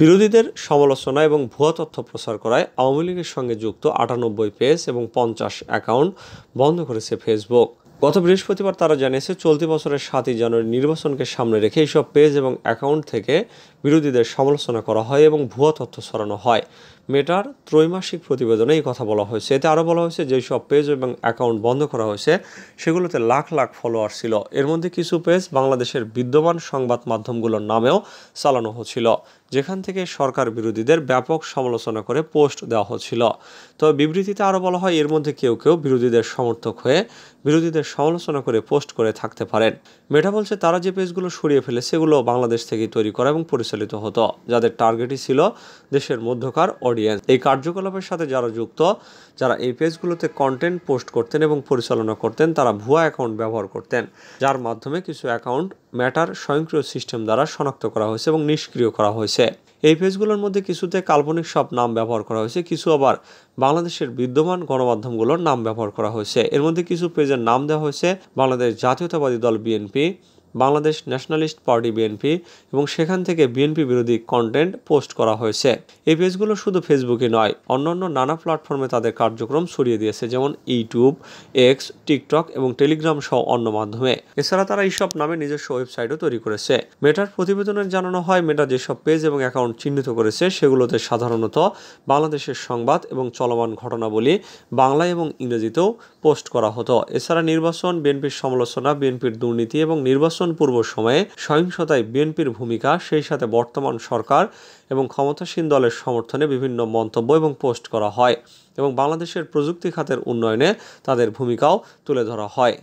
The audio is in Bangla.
বিরোধীদের সমালোচনা এবং ভুয়া তথ্য প্রচার করায় আওয়ামী লীগের সঙ্গে যুক্ত 98 পেজ এবং 50 অ্যাকাউন্ট বন্ধ করেছে ফেসবুক। গত বৃহস্পতিবার তারা জানিয়েছে, চলতি বছরের 7 জানুয়ারি নির্বাচনকে সামনে রেখে এইসব পেজ এবং অ্যাকাউন্ট থেকে বিরোধীদের সমালোচনা করা হয় এবং ভুয়া তথ্য ছড়ানো হয়। মেটার ত্রৈমাসিক প্রতিবেদনে এই কথা বলা হয়েছে। এতে আরও বলা হয়েছে, যেসব পেজ এবং অ্যাকাউন্ট বন্ধ করা হয়েছে সেগুলোতে লাখ লাখ ফলোয়ার ছিল। এর মধ্যে কিছু পেজ বাংলাদেশের বিদ্যমান সংবাদ মাধ্যমগুলোর নামেও চালানো হচ্ছিল, যেখান থেকে সরকার বিরোধীদের ব্যাপক সমালোচনা করে পোস্ট দেওয়া হচ্ছিল। তবে বিবৃতিতে আরও বলা হয়, এর মধ্যে কেউ কেউ বিরোধীদের সমর্থক হয়ে বিরোধীদের সমালোচনা করে পোস্ট করে থাকতে পারেন। মেটা বলছে, তারা যে পেজগুলো সরিয়ে ফেলে সেগুলো বাংলাদেশ থেকেই তৈরি করা এবং পরিচালিত হতো, যাদের টার্গেটই ছিল দেশের মধ্যকার অডিয়েন্স। এই কার্যকলাপের সাথে যারা যুক্ত, যারা এই পেজগুলোতে কন্টেন্ট পোস্ট করতেন এবং পরিচালনা করতেন, তারা ভুয়া অ্যাকাউন্ট ব্যবহার করতেন, যার মাধ্যমে কিছু অ্যাকাউন্ট মেটার স্বয়ংক্রিয় সিস্টেম দ্বারা শনাক্ত করা হয়েছে এবং নিষ্ক্রিয় করা হয়েছে। এই পেজগুলোর মধ্যে কিছুতে কাল্পনিক সব নাম ব্যবহার করা হয়েছে, কিছু আবার বাংলাদেশের বিদ্যমান গণমাধ্যমগুলোর নাম ব্যবহার করা হয়েছে। এর মধ্যে কিছু পেজের নাম দেওয়া হয়েছে বাংলাদেশ জাতীয়তাবাদী দল BNP, Bangladesh nationalist party BNP, এবং সেখান থেকে বিএনপি বিরোধী কন্টেন্ট পোস্ট করা হয়েছে। এই পেজগুলো শুধু ফেসবুকে নয়, অন্যান্য নানা প্ল্যাটফর্মে তাদের কার্যক্রম ছড়িয়ে দিয়েছে, যেমন ইউটিউব, এক্স, টিকটক এবং টেলিগ্রাম সহ অন্য মাধ্যমে। এছাড়া তারা এইসব নামে নিজস্ব ওয়েবসাইটও তৈরি করেছে। মেটার প্রতিবেদনে জানানো হয়, মেটা যেসব পেজ এবং অ্যাকাউন্ট চিহ্নিত করেছে সেগুলোতে সাধারণত বাংলাদেশের সংবাদ এবং চলমান ঘটনাবলী বাংলা এবং ইংরেজিতেও পোস্ট করা হতো। এছাড়া নির্বাচন, বিএনপির সমালোচনা, বিএনপির দুর্নীতি এবং নির্বাচন পূর্ব সময়ে সহিংসতায় বিএনপির ভূমিকা, সেই সাথে বর্তমান সরকার এবং ক্ষমতাসীন দলের সমর্থনে বিভিন্ন মন্তব্য এবং পোস্ট করা হয় এবং বাংলাদেশের প্রযুক্তি খাতের উন্নয়নে তাদের ভূমিকাও তুলে ধরা হয়।